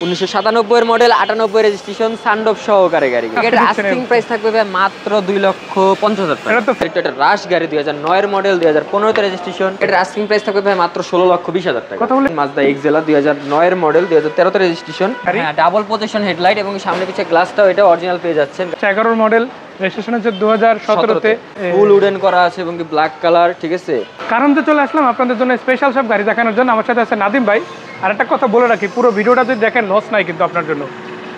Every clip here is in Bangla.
1997 এর মডেল 98 রেজিস্ট্রেশন সানডপ সহকারে গাড়ি। এটার আস্কিং প্রাইস থাকবে ভাই মাত্র 2,50,000 টাকা। এটা রাশ গাড়ি 2009 এর মডেল 2015 তে রেজিস্ট্রেশন। এটার আস্কিং প্রাইস থাকবে ভাই মাত্র 16,20,000 টাকা। কথা বলি মাজদা এক্সেলা 2009 এর মডেল 2013 তে রেজিস্ট্রেশন। হ্যাঁ, ডাবল পজিশন হেডলাইট এবং সামনে পিছে গ্লাসটাও এটা অরিজিনাল পেয়ে যাচ্ছেন। 11 মডেল রেজিস্ট্রেশন হচ্ছে 2017 তে ফুল উডেন করা আছে এবং কি ব্ল্যাক কালার, ঠিক আছে। কারণতে চলে আসলাম আপনাদের জন্য স্পেশাল সব গাড়ি দেখানোর জন্য। আমার সাথে আছে নাদিম ভাই। আর একটা কথা বলে রাখি, পুরো ভিডিওটা যদি দেখেন লস নাই কিন্তু আপনার জন্য।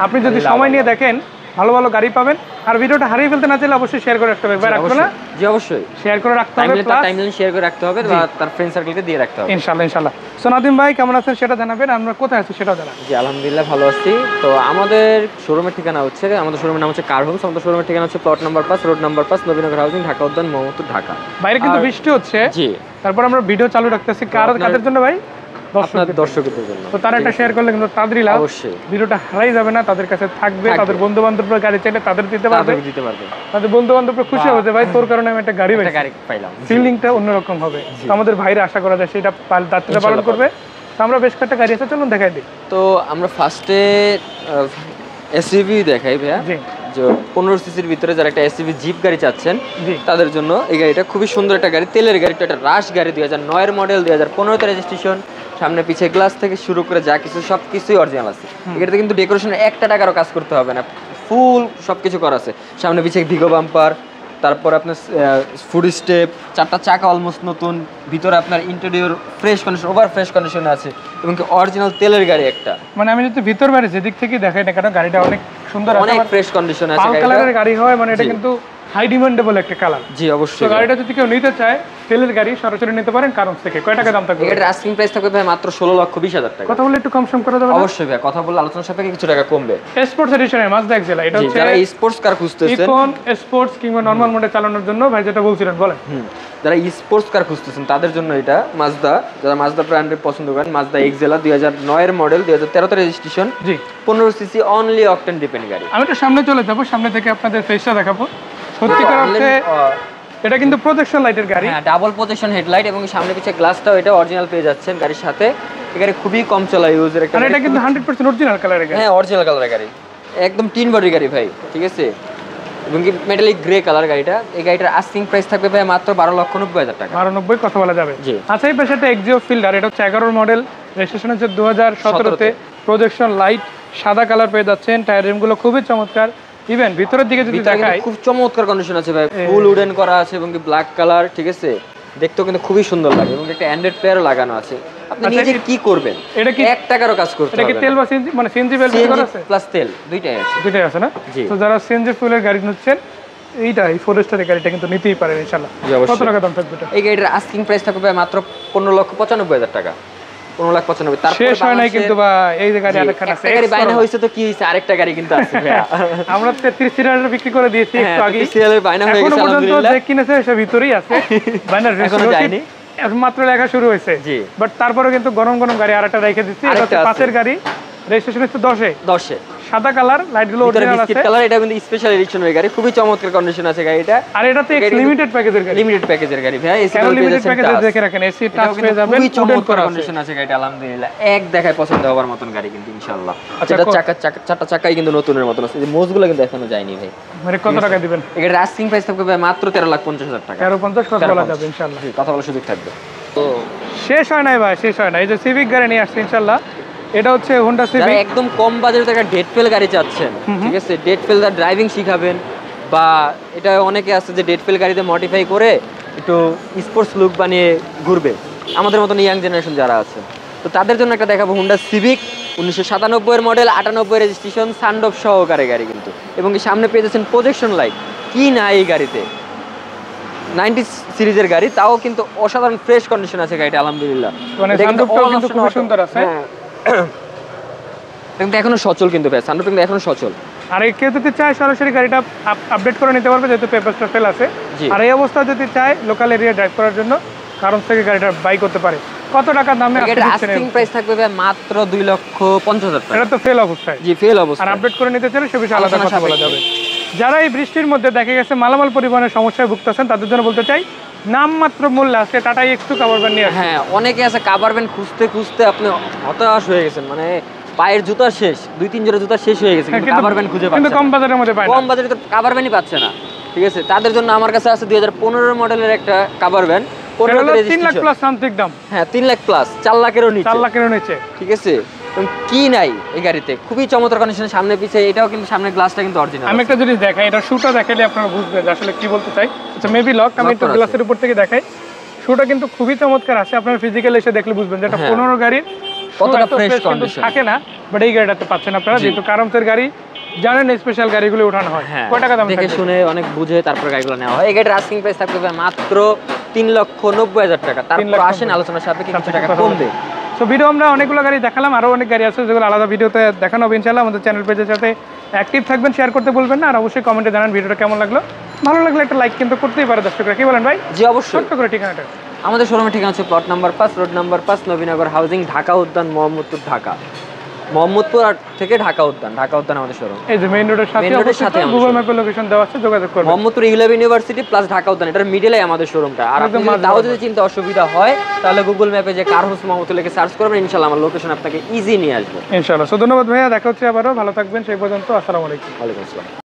আপনি যদি সময় নিয়ে দেখেন ভালো ভালো গাড়ি পাবেন। আর ভিডিওটা হারিয়ে ফেলতে না চাইলে অবশ্যই শেয়ার করে রাখতে হবে। ভাই রাখবো না? জি অবশ্যই শেয়ার করে রাখতে হবে, প্লাস টাইমলাইন শেয়ার করে রাখতে হবে বা তার ফ্রেন্ড সার্কেলকে দিয়ে রাখতে হবে ইনশাআল্লাহ ইনশাআল্লাহ। সো নাদিম ভাই কেমন আছেন সেটা জানাবেন, আমরা কোথায় আছি সেটাও জানাবেন। জি আলহামদুলিল্লাহ ভালো আছি। তো আমাদের শোরুমের ঠিকানা হচ্ছে, আমাদের শোরুমের নাম হচ্ছে কার হোমস। আমাদের শোরুমের ঠিকানা হচ্ছে plot number 5 road number 5 Nabinagar housing, Dhaka উদ্যান, মোহাম্মদপুর, ঢাকা। বাইরে কিন্তু বৃষ্টি হচ্ছে। জি, তারপর আমরা ভিডিও চালু রাখতেছি। কাদের জন্য ভাই? দর্শকদের জন্য। তো তারা একটা শেয়ার করলে কিন্তু তাদেরই লাভ। অবশ্যই ভিডিওটা হারাই যাবে না, তাদের কাছে থাকবে। তাদের বন্ধু বান্ধবরা গাড়ি চাইলে তাদের দিতে পারবে। তাদের বন্ধু বান্ধবরা খুশি হবে, ভাই তোর কারণে আমি একটা গাড়ি পাইলাম। ফিলিংটা অন্যরকম হবে। তো আমাদের ভাইরা আশা করা যায় সেটা দায়িত্বটা পালন করবে। তো আমরা বেশ কয়েকটা গাড়ি আছে, চলুন দেখাই দিই। তো আমরা ফার্স্টে এসইভি দেখাই ভাইয়া। জি, যে 15 সিসির ভিতরে যারা একটা এসইভি জিপ গাড়ি চাচ্ছেন জি, তাদের জন্য এই গাড়িটা খুবই সুন্দর একটা গাড়ি, তেলের গাড়ি। এটা রাশ গাড়ি 2009 এর মডেল 2015 তে রেজিস্ট্রেশন। সামনে পিছে গ্লাস থেকে শুরু করে যা কিছু সব কিছুই অরিজিনাল আছে। এটাতে কিন্তু ডেকোরেশন একটা টাকারও কাজ করতে হবে না, ফুল সবকিছু করা আছে। সামনে পিছে ভিগো বাম্পার, তারপর আপনার ফুড স্টেপ, 4টা চাকা অলমোস্ট নতুন, ভিতরে আপনার interior fresh condition, over fresh কন্ডিশনে আছে এবং কি অরিজিনাল তেলের গাড়ি একটা। মানে আমি যদি ভিতর বাইরে যেদিক থেকে দেখাই না কেন গাড়িটা অনেক সুন্দর আছে, অনেক ফ্রেশ কন্ডিশনে আছে। কালারের গাড়ি হয় মানে এটা কিন্তু হাই ডিমান্ডেবল একটা কালার। জি অবশ্যই। তো গাড়িটা যদি কেউ নিতে চায় তেলের গাড়ি সরাসরি নিতে পারেন কারণ থেকে। কয় টাকা দাম থাকবে? এটার আস্কিং প্রাইস থাকবে ভাই মাত্র 16,20,000 টাকা। কথা বলে একটু কম সম করে দেবেন? অবশ্যই ভাই, কথা বললে আলোচনার সাপেক্ষে কিছু টাকা কমবে। স্পোর্টস এডিশনের মাজদা এক্সেলা, এটা হচ্ছে যারা স্পোর্টস কার খুঁজতেছেন, ইকন স্পোর্টস কিংবা নরমাল মোডে চালানোর জন্য ভাই যেটা বলছিলেন বলেন। যারা স্পোর্টস কার খুঁজতেছেন তাদের জন্য এটা মাজদা। যারা মাজদা ব্র্যান্ডের পছন্দ করেন, মাজদা এক্সেলা 2009 এর মডেল 2013 তে রেজিস্ট্রেশন। জি, 15 সিসি অনলি অকটেন ডিপেন্ড গাড়ি। আমি তো সামনে চলে যাব, সামনে থেকে আপনাদের ফেসটা দেখাবো। সত্যিকার অর্থে এটা কিন্তু প্রজেকশন লাইটের গাড়ি। হ্যাঁ, ডাবল পজিশন হেডলাইট এবং সামনে পিছে গ্লাসটাও এটা অরিজিনাল পেয়ে যাচ্ছেন গাড়ির সাথে। এই গাড়ি খুবই কম চলা ইউজের একটা। আর এটা কিন্তু 100% অরিজিনাল কালারের গাড়ি। হ্যাঁ, অরিজিনাল কালারের গাড়ি, একদম টিন বডির গাড়ি ভাই, ঠিক আছে। এবং কি মেটালিক গ্রে কালার গাড়িটা। এই গাড়িটার আস্কিং প্রাইস থাকবে ভাই মাত্র 12,90,000 টাকা। 12,90 কথা বলা যাবে। আচ্ছা, এই পাশে একটা এক্সিও ফিল্ডার, এটা হচ্ছে 11 মডেল রেজিস্ট্রেশন হচ্ছে 2017 তে। প্রজেকশন লাইট সাদা কালার পেয়ে যাচ্ছেন। টায়ার রিমগুলো খুবই চমৎকার। ইভেন ভিতরের দিকে যদি দেখাই খুব চমৎকার কন্ডিশন আছে ভাই, ফুল উডেন করা আছে এবং কি ব্ল্যাক কালার, ঠিক আছে। দেখতেও কিন্তু খুবই সুন্দর লাগে এবং একটা অ্যান্ড্রয়েড প্লেয়ারও লাগানো আছে। আপনি নিজে কি করবেন, এটা কি 1 টাকারও কাজ করতে হবে। এটা কি তেল বা সিএনজি? মানে সিএনজি করা আছে প্লাস তেল দুইটাই আছে। দুইটাই আছে না? তো যারা সিএনজি ফুয়েলের গাড়ি নিচ্ছেন এইটা এই ফরেস্টারের গাড়িটা কিন্তু নিতেই পারেন ইনশাআল্লাহ। কত টাকা দাম থাকবে এটা? এই গাড়িটার আস্কিং প্রাইস থাকবে মাত্র 15,95,000 টাকা। 15,95,000। তারপর শেষ হয় নাই কিন্তু বা এই যে গাড়ি আরেকখানা আছে। গাড়ি বাইনা হইছে তো কি হইছে, আরেকটা গাড়ি কিন্তু আছে ভাই। আমরা 33 সিরিয়ালের বিক্রি করে দিয়েছি একটু আগে। 33 সিরিয়ালের বাইনা হয়ে গেছে আলহামদুলিল্লাহ। যে কিনেছে সে ভিতরেই আছে, বাইনার এখনো যায়নি, মাত্র লেখা শুরু হয়েছে। বাট তারপরে কিন্তু গরম গরম গাড়ি আরেকটা রেখে দিচ্ছি। এটা হচ্ছে 5 এর গাড়ি, রেজিস্ট্রেশন হচ্ছে 10 এ। সাদা কালার, লাইটগুলো অরিজিনাল আছে। কালার, এটা কিন্তু স্পেশাল এডিশনের গাড়ি, খুবই চমৎকার কন্ডিশন আছে গাড়িটা। আর এটা তো লিমিটেড প্যাকেজের গাড়ি। লিমিটেড প্যাকেজের গাড়ি ভাই, এসি লিমিটেড প্যাকেজে দেখে রাখেন, এসি টাচ পেয়ে যাবেন। খুবই চমৎকার কন্ডিশন আছে গাড়িটা আলহামদুলিল্লাহ। এক দেখায় পছন্দ হওয়ার মতন গাড়ি কিন্তু ইনশাআল্লাহ। আচ্ছা, চারটা চাকাই কিন্তু নতুনের মতন আছে। এই মোজগুলো কিন্তু এখনো যায়নি ভাই। মানে কত টাকা দিবেন? এর আস্কিং প্রাইস থাকবে ভাই মাত্র 13,50,000 টাকা। 13,50 কথা বলা যাবে ইনশাআল্লাহ। কথা বলার সুযোগ থাকবে। তো শেষ হয় নাই ভাই, শেষ হয় না। এই যে সিভিক গাড়ি নিয়ে আসছে ইনশাআল্লাহ। এটা হচ্ছে হোন্ডা সিভিক। একদম কম বাজেটে একটা ডেট ফেল গাড়ি চাচ্ছেন, ঠিক আছে। ডেট ফেল দা ড্রাইভিং শিখাবেন, বা এটা অনেকে আছে যে ডেট ফেল গাড়িতে মডিফাই করে একটু স্পোর্টস লুক বানিয়ে ঘুরবে, আমাদের মতন ইয়াং জেনারেশন যারা আছে। তো তাদের জন্য একটা দেখাবো হোন্ডা সিভিক 1997 এর মডেল 98 রেজিস্ট্রেশন সানডপ সহকারে গাড়ি কিন্তু। এবং কি সামনে পেয়ে যাচ্ছেন প্রজেকশন লাইট। কি না এই গাড়িতে, 90 সিরিজের গাড়ি, তাও কিন্তু অসাধারণ ফ্রেশ কন্ডিশন আছে গাড়িটা আলহামদুলিল্লাহ। মানে সানরুফটাও কিন্তু খুব সুন্দর আছে। কিন্তু এখনো সচল কিন্তু ভাই, সানরুফ কিন্তু এখনো সচল। আর কেউ যদি চায় সরাসরি গাড়িটা আপডেট করে নিতে পারবে, যেহেতু পেপারসটা ফেল আছে। আর এই অবস্থা যদি চায় লোকাল এরিয়া ড্রাইভ করার জন্য কারণ থেকে গাড়িটা বাই করতে পারে। কত টাকা দামে আস্কিং প্রাইস থাকবে ভাই মাত্র 2,50,000 টাকা। এটা তো ফেল অবস্থায়। জি, ফেল অবস্থা। আর আপডেট করে নিতে চাইলে সে বিষয়ে আলাদা কথা বলা যাবে। যারা এই বৃষ্টির মধ্যে দেখা গেছে মালামাল পরিবহনের সমস্যায় ভুগতেছেন তাদের জন্য বলতে চাই, নামমাত্র মূল্যে আজকে টাটা এক্স2 কাভার ভ্যান নিয়ে আসছে। হ্যাঁ, অনেকে আছে কাভার ভ্যান খুঁজতে খুঁজতে আপনি হতাশ হয়ে গেছেন, মানে পায়ের জুতা শেষ, 2-3 জোড়া জুতা শেষ হয়ে গেছে, কিন্তু কাভার ভ্যান খুঁজে পাচ্ছে কিন্তু না। কম বাজারের মধ্যে পায় না। কম বাজারে তো কাভার ভ্যানই পাচ্ছে না, ঠিক আছে। তাদের জন্য আমার কাছে আছে 2015 মডেলের একটা কাভার ভ্যান, 15 তে 3 লাখ রেজিস্ট্রেশন। প্লাস সামথিং দাম। হ্যাঁ 3 লাখ প্লাস, 4 লাখেরও নিচে, 4 লাখের নিচে, ঠিক আছে। এবং কি নাই এই গাড়িতে, খুবই চমৎকার কন্ডিশনে, সামনে পিছে, এটাও কিন্তু সামনের গ্লাসটা কিন্তু অরিজিনাল। আমি একটা জিনিস দেখাই, এটা শুটা দেখাইলে আপনারা বুঝবেন যে আসলে কি বলতে চাই। আচ্ছা মেবি লক, আমি একটু গ্লাসের উপর থেকে দেখাই। শুটা কিন্তু খুবই চমৎকার আছে, আপনারা ফিজিক্যালি এসে দেখলে বুঝবেন যে এটা 15 গাড়ির কতটা shoe এত ফ্রেশ fresh কিন্তু কন্ডিশন থাকে না, বাট এই গাড়িটাতে পাচ্ছেন আপনারা, যেহেতু কারমসের গাড়ি জানেন স্পেশাল গাড়িগুলো উঠানো হয়। হ্যাঁ, কয় টাকা দাম দেখে থাকবে? শুনে অনেক বুঝে তারপর গাড়িগুলো নেওয়া হয়। এই গাড়ির আস্কিং প্রাইস থাকবে মাত্র 3,90,000 টাকা। তারপর আসেন আলোচনার সাপেক্ষে কিছু টাকা কমবে। সো ভিডিও আমরা অনেকগুলো গাড়ি দেখালাম, আরো অনেক গাড়ি আছে যেগুলো আলাদা ভিডিওতে দেখানো হবে ইনশাআল্লাহ। আমাদের চ্যানেল পেজের সাথে অ্যাক্টিভ থাকবেন, শেয়ার করতে ভুলবেন না, আর অবশ্যই কমেন্টে জানান ভিডিওটা কেমন লাগলো। ভালো লাগলে একটা লাইক কিন্তু করতেই পারে দর্শকরা, কি বলেন ভাই? জি অবশ্যই। ছোট্ট করে ঠিকানাটা। আমাদের শোরুমের ঠিকানা হচ্ছে plot number 5, road number 5, Nabinagar housing, Dhaka উদ্যান, মোহাম্মদপুর, ঢাকা। মোহাম্মদপুর থেকে ঢাকা উদ্যান, ঢাকা উদ্যান আমাদের শোরুম। এই যে মেইন রোডের সাথে Main road এর অবস্থিত, সাথে আমাদের গুগল showroom। ম্যাপে লোকেশন দেওয়া আছে, যোগাযোগ করবেন। Mohammadpur English university plus Dhaka উদ্যান, এটার মিডলে আমাদের শোরুমটা। আর আপনি একদম যদি মাঝ তাও বরাবর। যদি চিন্তা অসুবিধা হয়, তাহলে গুগল ম্যাপে যে কার হাউস মোহাম্মদপুর লিখে সার্চ করবেন, ইনশাআল্লাহ আমার লোকেশন আপনাকে ইজি নিয়ে আসবে। ইনশাআল্লাহ। সো ধন্যবাদ ভাইয়া, দেখা হচ্ছে আবারও, ভালো থাকবেন সেই পর্যন্ত, আসসালামু আলাইকুম। ওয়ালাইকুম আসসালাম।